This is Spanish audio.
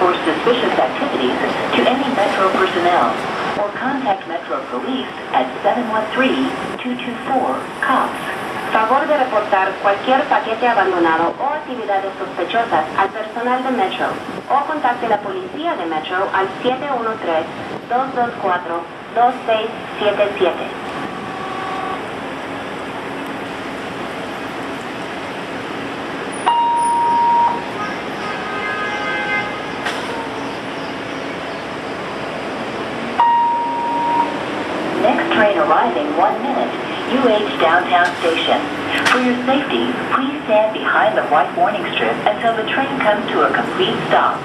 or suspicious activities to any Metro personnel, or contact Metro Police at 713-224-COPS. Favor de reportar cualquier paquete abandonado o actividades sospechosas al personal de Metro, o contacte la policía de Metro al 713-224-2677. Next train arriving 1 minute, UH Downtown Station. For your safety, please stand behind the white warning strip until the train comes to a complete stop.